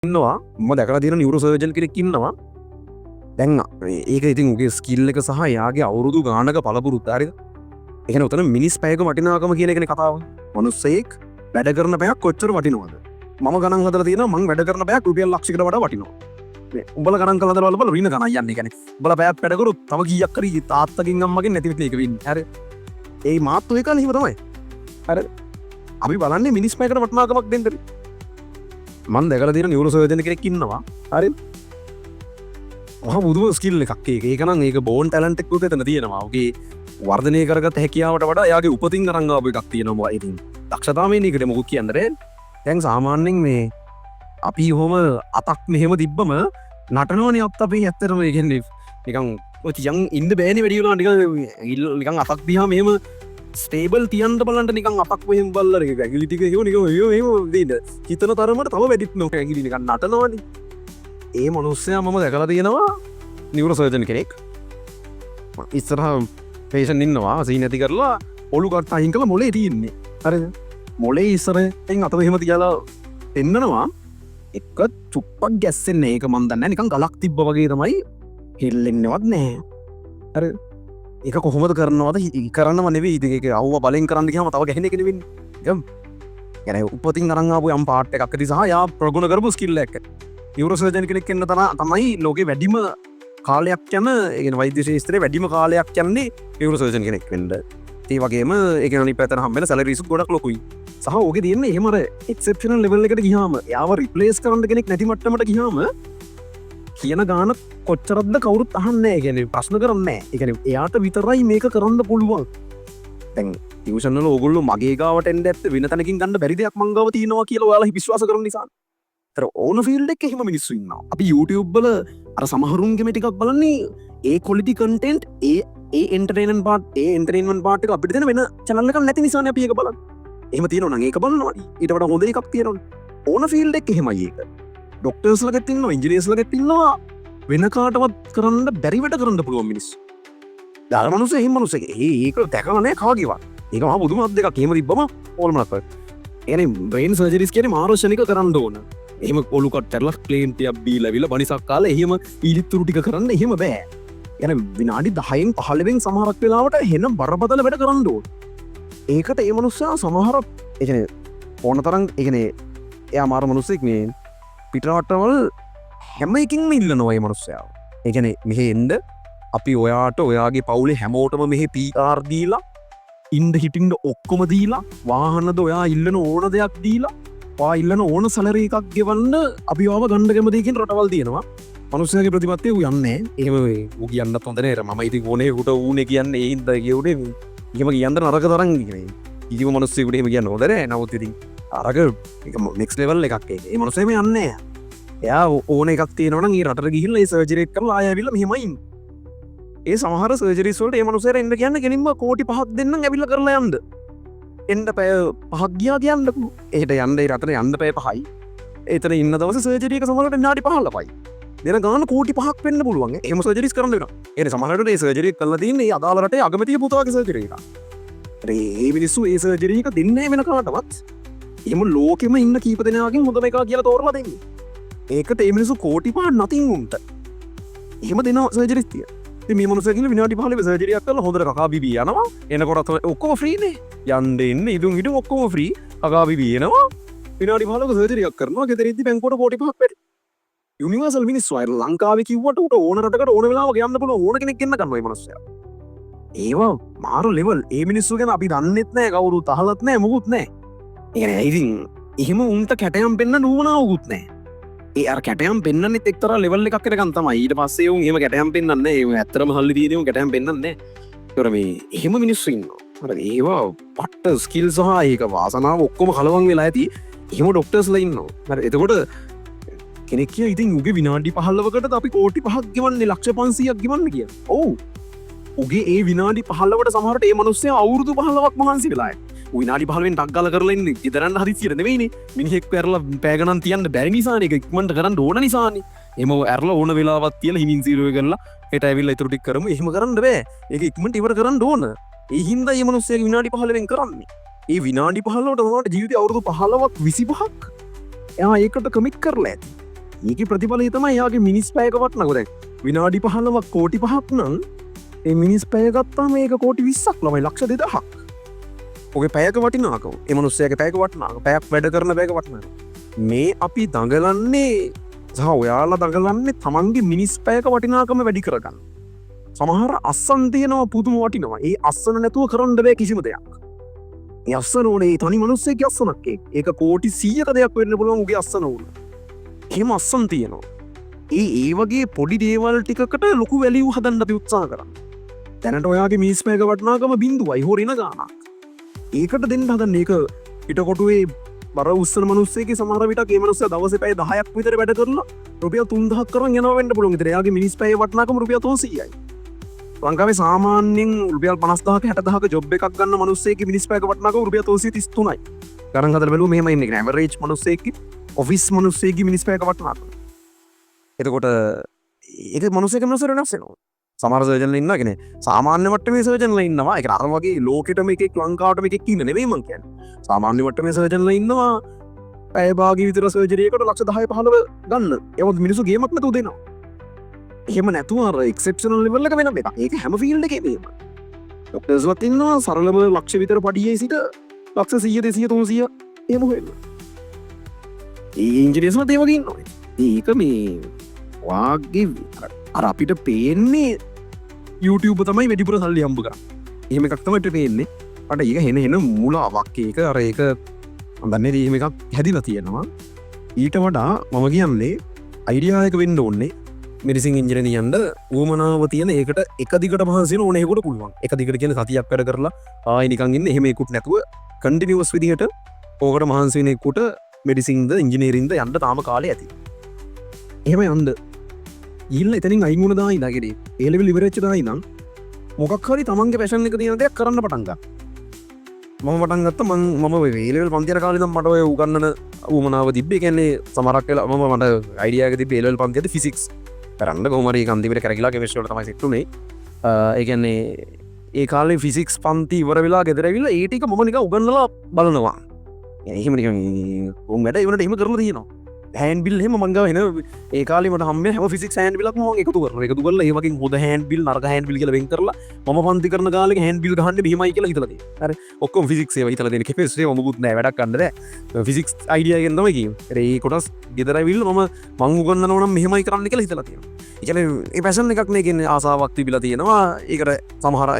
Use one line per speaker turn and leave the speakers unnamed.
ඉන්නවා මම දැකලා තියෙන නියුරෝ සර්ජන් කෙනෙක් ඉන්නවා දැන් ඒක ඉතින් උගේ ස්කිල් එක සහ යාගේ අවුරුදු ගානක පළපුරුද්ද හරිද එහෙනම් උතන මිනිස් පැයක වටිනාකම කියන එකනේ කතාව මිනිස්සෙක් වැඩ කරන පැයක් කොච්චර වටිනවද මම ගණන් හදලා තියෙනවා මං වැඩ කරන පැයක් රුපියල් ලක්ෂයකට වඩා වටිනවා උඹලා ගණන් කළාද බලපන් රින ගණන් යන්නේ කියන්නේ උඹලා පැයක් වැඩ කරොත් තව කීයක් හරි තාත්තගෙන් අම්මගෙන් නැති වෙච්ච එක වෙන්නේ හරි ඒ මාත්තු එක නෙහිම තමයි හරි අපි බලන්නේ මිනිස් පැයකට වටිනාකමක් දෙන්නද මන් දැකලා තියෙන නියුරෝ සර්ජන් කෙනෙක් ඉන්නවා හරි මහා බුදුම ස්කිල් එකක් ඒක නම් ඒක බෝන් ටැලන්ට් එකක් උතන තියෙනවා ඔගේ වර්ධනය කරගත හැකියාවට වඩා යාගේ උපතින් අරන් ආපු එකක් තියෙනවා ඉතින් දක්ෂතාවයෙන් ඒකට මොකුත් කියන්නේ දැන් සාමාන්‍යයෙන් මේ අපි හොම අතක් මෙහෙම තිබ්බම නටනවනේ අත් අපි ඇත්තටම ඒ කියන්නේ නිකන් ඔය තියන් ඉන්න බෑනේ වැඩි වෙලා නිකන් අතක් දිහා මෙහෙම ස්ටේබල් තියන්න බලන්න නිකන් අතක් මෙහෙම බලලා ඒක ඇඟිලි ටික ඒක නිකන් එහෙම දෙන්න හිතන තරමට තව වැඩිත් නෝක ඇඟිලි නිකන් නටනවනේ ඒ මනුස්සයා මම දැකලා තියෙනවා නියුරෝ සර්ජන් කෙනෙක් ඉස්සරහ පේෂන් ඉන්නවා සීන් නැති කරලා ඔලු කට අයින් කරලා මොලේ තියෙන්නේ හරිද මොලේ ඉස්සරෙන් අත මෙහෙම තියලා පෙන්නනවා එක චුප්පක් ගැස්සෙන්නේ ඒක මන් දන්නේ නිකන් ගලක් තිබ්බ වගේ තමයි හෙල්ලෙන්නවත් නැහැ හරි ඒක කොහොමද කරනවද කරන්නව නෙවෙයි ඉතින් ඒක අවුව බලෙන් කරන්න ගියාම තව ගැහෙන එක නෙවෙන්නේ يعني උපතින් අරන් ආපු යම් පාට් එකක් ඇති සහ යා ප්‍රගුණ කරපු ස්කිල් එකක් නියුරෝ සර්ජන් කෙනෙක් වෙන්න තමයි ලෝකේ වැඩිම කාලයක් යන ඒ වෛද්‍ය ශාස්ත්‍රයේ වැඩිම කාලයක් යන්නේ නියුරෝ සර්ජන් කෙනෙක් වෙන්න ඒ වගේම ඒක අනිත් පැත්තට හම්බෙන සැලරිස් ගොඩක් ලොකුයි සහ ඕකේ තියෙන්නේ එහෙම අර එක්සෙප්ෂනල් ලෙවල් එකට ගියාම යාව රිප්ලේස් කරන්න කෙනෙක් නැති මට්ටමට ගියාම කියන ගාන කොච්චරක්ද කවුරුත් අහන්නේ නැහැ. ඒ කියන්නේ ප්‍රශ්න කරන්නේ නැහැ. ඒ කියන්නේ එයාට විතරයි මේක කරන්න පුළුවන්. දැන් ටියුෂන් වල ඕගොල්ලෝ මගේ ගාවට එන්න ඇත්ත වෙන තැනකින් ගන්න බැරි දෙයක් මං ගාව තියෙනවා කියලා ඔයාලා විශ්වාස කරන නිසා. ඒතර ඕන ෆීල්ඩ් එකේ එහෙම මිනිස්සු ඉන්නවා. අපි YouTube වල අර සමහරුන්ගේ මේ ටිකක් බලන්නේ ඒ ක්වොලිටි කන්ටෙන්ට් ඒ එන්ටර්ටේන්මන්ට් පාර්ට් එක අපිට දෙන වෙන channel එකක් නැති නිසානේ අපි ඒක බලන්නේ. එහෙම තියෙනවා නම් ඒක බලනවා. ඊට වඩා හොඳ එකක් තියෙනවා. ඕන ෆීල්ඩ් එක එහෙමයි ඒක. ඩොක්ටර්ස් ලගෙත් ඉන්නවා, ඉන්ජිනියර්ස් ලගෙත් ඉන්නවා. වෙන කාටවත් කරන්න බැරි වැඩ කරන්න පුළුවන් මිනිස්සු. දාන මිනිස්සු එහෙම මිනිස්සු. ඒක දැකලා නැහැ කාගේවත්. ඒක මහා බුදුමත් දෙකක් එහෙම තිබ්බම ඕල්මනක් කරා. එනේ බ්‍රේන් සර්ජරිස් කියන්නේ මාර්ෂනික කරන්න ඕන. එහෙම ඔලු කට් කරලා ප්ලේන් ටිකක් බීලා විල බනිසක් කාලා එහෙම ඊලිතුරු ටික කරන්න එහෙම බෑ. يعني විනාඩි 10න් 15න් සමහරක් වෙලාවට හෙන බරපතල වැඩ කරන්න ඕන. ඒකට ඒ මනුස්සයා සමහර ඒ කියන්නේ ඕන තරම් ඒ කියන්නේ එයා මාර මනුස්සෙක් මේ පිටරටවල් හැම එකකින්ම ඉල්ලනවා මේ මනුස්සයා. ඒ කියන්නේ මෙහෙ එන්න අපි ඔයාට ඔයාගේ පවුලේ හැමෝටම මෙහෙ PR දීලා ඉන්න හිටින්න ඔක්කොම දීලා වාහනද ඔයා ඉල්ලන ඕන දෙයක් දීලා ඔයා ඉල්ලන ඕන සැලරි එකක් ගෙවන්න අපි ඔයාව ගන්න කැමතියි කියන රටවල් තියෙනවා. මනුස්සයාගේ ප්‍රතිපත්තිය ඌ යන්නේ එහෙම ඌ කියන්නත් හොඳ නෑ. මම ඉතින් ඕනේ උට ඌනේ කියන්නේ ඒ හින්දා කියුනේ. එහෙම කියන්න නරක තරම් කියන්නේ. කිසිම මනුස්සයෙකුට එහෙම කියන්න හොඳ නෑ. නමුත් ඉතින් අරක ඒක නෙක්ස්ට් ලෙවල් එකක් ඒක. ඒ මනුස්සයා මේ යන්නේ නෑ. එයා ඕන එකක් තියෙනවා නම් ඊ රටට ගිහිල්ලා ඒ සර්ජරි එක කරලා ආයෙ ඇවිල්ලා මෙහෙමයි ඉන්න. ඒ සමහර සර්ජරිස් වලට ඒ මනුස්සයාට එන්න කියන්නේ කෙලින්ම කෝටි 5ක් දෙන්නම් ඇවිල්ලා කරලා යන්න. එන්න පැය 5ක් ගියා කියන්නකෝ. එහෙට යන්න ඒ රටට යන්න පැය 5යි. එතන ඉන්න දවසේ සර්ජරි එක සමහරට විනාඩි 15යි. දෙන ගාන කෝටි 5ක් වෙන්න පුළුවන්. එහෙම සර්ජරිස් කරන්න වෙනවා. ඒ සමහරට ඒ සර්ජරි එක කරලා තියෙන්නේ අදාළ රටේ අගමැතිගේ පුතාගේ සර්ජරි එක. ඒ මිනිස්සු ඒ සර්ජරි එක දෙන්නේ වෙන කාටවත්. එහෙම ලෝකෙම ඉන්න කීප දෙනාකින් හොඳම එකක් කියලා තෝරලා දෙන්නේ. ඒකට ඒ මිනිස්සු කෝටි 5 නතින් උන්ට. එහෙම දෙන සර්ජරිස් තිය. ඉතින් මේ මනුස්සයා කියන විනාඩි 15 සර්ජරි එකක් කරලා හොඳට කකා බිබී යනවා. එනකොට ඔක්කොම ෆ්‍රී නේ. යන්න එන්න ඉදුම් හිටු ඔක්කොම ෆ්‍රී. කකා බිබී එනවා. විනාඩි 15ක සර්ජරි එකක් කරනවා. ගෙදර ඉද්දි බැංකුවට කෝටි 5ක් වැඩි. යුනිවර්සල් මිනිස්සු අය ලංකාවේ කිව්වට උට ඕන රටකට ඕන වෙලාවක යන්න පුළුවන් ඕන කෙනෙක් එන්න ගන්නවා මේ මනුස්සයා. ඒවා මාරු ලෙවල්. ඒ මිනිස්සු ගැන අපි දන්නෙත් නැහැ කවුරුත් අහලත් නැහැ මොකුත් නැහැ. ඒ කියන්නේ ඉතින් එහෙම උන්ට කැටයම් පෙන්න නුවණාවකුත් නැහැ. ඒ අර කැටයම් පෙන්වන්නෙත් එක්තරා ලෙවල් එකක් වෙනකන් තමයි. ඊට පස්සේ උන් එහෙම කැටයම් පෙන්වන්නේ නැහැ. ඒ ඇත්තටම හල්ලි තියෙන්නේ උන් කැටයම් පෙන්වන්නේ නැහැ. ඒතර මේ එහෙම මිනිස්සු ඉන්නවා. අර ඒවා පට්ට ස්කිල් සහ ඒක වාසනාව ඔක්කොම කලවම් වෙලා ඇති. එහෙම ඩොක්ටර්ස්ලා ඉන්නවා. හරි එතකොට කෙනෙක් කිය ඉතින් උගේ විනාඩි 15කට අපි කෝටි 5ක් ගෙවන්නේ ලක්ෂ 500ක් ගෙවන්න කියලා. ඔව්. උගේ ඒ විනාඩි 15ට සමහරට ඒ මිනිස්සයා අවුරුදු 15ක් මහන්සි වෙලා ආයේ. විනාඩි 15න් ටක් ගාලා කරලා ඉන්නේ. ඉදරන්න හදිසියට නෙවෙයිනේ. මිනිහෙක් පැරලා පෑ ගණන් තියන්න බැරි නිසානේ. ඒක ඉක්මනට කරන්න ඕන නිසානේ. එහෙම ඇරලා ඕන වෙලාවක් තියලා හිමින් සීරෝ කරලා හෙට ඇවිල්ලා ඊටු ටික කරමු. එහෙම කරන්න බෑ. ඒක ඉක්මනට ඉවර කරන්න ඕන. ඒ හින්දා මේ මිනිස්සයාගේ විනාඩි 15න් කරන්නේ. ඒ විනාඩි 15ට උනාට ජීවිතේ අවුරුදු 15ක් 25ක් එයා ඒකට කමිට් කරලා ඇති. ඒක ප්‍රතිඵලය තමයි යාගේ මිනිස් පැයක වටනකො දැන් විනාඩි 15ක් කෝටි 5ක් නම් ඒ මිනිස් පැය ගත්තාම මේක කෝටි 20ක් ළමයි ලක්ෂ 2000ක්. ඔගේ පැයක වටිනාකම ඒ මනුස්සයාගේ පැයක වටිනාකම පැයක් වැඩ කරන පැයක වටිනාකම. මේ අපි දඟලන්නේ සහ ඔයාලා දඟලන්නේ තමන්ගේ මිනිස් පැයක වටිනාකම වැඩි කරගන්න. සමහර අස්සන් තියෙනවා පුදුම වටිනවා. ඒ අස්සන නැතුව කරන්න බෑ කිසිම දෙයක්. ඒ අස්සන ඕනේ තනි මනුස්සයෙක්ගේ අස්සනක් ඒක කෝටි 100ක දෙයක් වෙන්න පුළුවන් උගේ අස්සන ඕන. එහෙම අස්සන් තියෙනවා. ඒ වගේ පොඩි දේවල් ටිකකට ලොකු වැලියු හදන්න අපි උත්සාහ කරන්න. දැනට ඔයාගේ මිනිස් පැයක වටිනාකම බිඳුවයි හෝ රින ගානක්. ඒකට දෙන්න හදන්න ඒක පිටකොටුවේ බර උස්සන මනුස්සයගේ සමහර විටක් ඒ මනුස්සයා දවසේ පැය 10ක් විතර වැඩ කරලා රුපියල් 3000ක් කරන් යනවා වෙන්න පුළුවන්. ඉතින් එයාගේ මිනිස් පැය වටිනාකම රුපියල් 300යි. ලංකාවේ සාමාන්‍යයෙන් රුපියල් 50000ක 60000ක ජොබ් එකක් ගන්න මනුස්සයෙක්ගේ මිනිස් පැයක වටිනාකම රුපියල් 333යි. ගණන් හදලා බැලුවම මෙහෙම ඉන්නේ නේ ඇවරේජ් මනුස්සයෙක්ගේ ඔෆිස් මනුස්සයෙක්ගේ මිනිස් පැයක වටිනාකම. එතකොට ඒක මනුස්සයෙක් මනුස්සයෙක් වෙනස් වෙනවා. සමහර සර්ජන්ලා ඉන්නවා කියන්නේ සාමාන්‍ය මට්ටමේ සර්ජන්ලා ඉන්නවා. ඒක අර වගේ ලෝකෙටම එකෙක් ලංකාවටම එකෙක් ඉන්න නෙවෙයි මං කියන්නේ. සාමාන්‍ය මට්ටමේ සර්ජන්ලා ඉන්නවා පැය භාගී විතර සර්ජරි එකකට ලක්ෂ 10 15 ගන්න. ඒවත් මිනිස්සු ගේමක් නැතුව දෙනවා. එහෙම නැතුව අර එක්සෙප්ෂනල් ලෙවල් එක වෙනම එකක්. ඒක හැම ෆීල්ඩ් එකේම එහෙම. ඩොක්ටර්ස්වත් ඉන්නවා සරලම ලක්ෂ විතර පඩියේ සිට ලක්ෂ 100 200 300 එහෙම වෙන්න. ඒ ඉන්ජිනියර්ස්වත් ඒ වගේ ඉන්නවා. ඒක මේ වාගේ අර අපිට පේන්නේ YouTube තමයි වැඩිපුර සල්ලි හම්බ කරන්නේ. එහෙම එකක් තමයි පේන්නේ. අට ඒක හෙන මූලාවක්. ඒක අර ඒක දන්නේ එහෙම එකක් හැදිලා තියෙනවා. ඊට වඩා මම කියන්නේ අයිඩියා එක වෙන්න ඕනේ. මෙඩිසින් ඉන්ජිනියරින්ග් යන්න උවමනාව තියෙන ඒකට එක දිගට මහන්සි වෙන ඕනේ ඒකට පුළුවන්. එක දිගට කියන්නේ සතියක් වැඩ කරලා ආයි නිකන් ඉන්න එහෙම ඒකුත් නැතුව කන්ටිනියුවස් විදිහට ඕකට මහන්සි වෙන ඒකට මෙඩිසින්ද ඉන්ජිනියරින්ග්ද යන්න තාම කාලේ ඇති. එහෙම යන්න ඊල්ල එතනින් අයින් වුණ දායි නගේදී ඒ ලෙවල් ඉවර වෙච්ච දායි නම් මොකක් හරි තමන්ගේ පැෂන් එක තියෙන දෙයක් කරන්න පටන් ගන්න. මම පටන් ගත්තා මම ඒ ලෙවල් පන්ති යන කාලේ නම් මට ඔය උගන්නන උවමනාව තිබ්බේ. ඒ කියන්නේ සමහරක් වෙලා මට අයිඩියා එක තිබ්බේ ඒ ලෙවල් පන්තියේදී ෆිසික්ස් කරන්න කොහොම හරි කන්තිමට කරගිලා කෙමිස්ට්‍රි වල තමයි සෙට් උනේ. ඒ කියන්නේ ඒ කාලේ ෆිසික්ස් පන්ති ඉවර වෙලා ගෙදර ඇවිල්ලා ඒ ටික මම නිකන් උගන්නලා බලනවා. එහෙම නිකන් උන් වැඩ ඉවරට එහෙම කරලා තියෙනවා. හැන්ඩ් බිල් එහෙම මං ගාව එන ඒ කාලේ මට හම්බෙන්නේ හැම ෆිසික්ස් හැන්ඩ් බිලක්ම මම එකතු කරලා ඒ වගේ හොඳ හැන්ඩ් බිල් නරක හැන්ඩ් බිල් කියලා වෙන් කරලා මම පන්ති කරන කාලේ හැන්ඩ් බිල් ගහන්නේ මෙහිමයි කියලා හිතලා තියෙනවා. හරි ඔක්කොම ෆිසික්ස් ඒවා හිතලා තියෙන කෙමිස්ට්‍රි ඒවා මොකුත් නැහැ වැඩක් ගන්න බෑ. ෆිසික්ස් අයිඩියා එකෙන් තමයි කියන්නේ. ඒ කොටස් ගෙදර ඇවිල්ලා මං උගන්වනවා නම් මෙහෙමයි කරන්න කියලා හිතලා තියෙනවා. ඒ කියන්නේ ඒ පැෂන් එකක් නේ කියන්නේ ආසාවක් තිබිලා තියෙනවා. ඒකට සමහර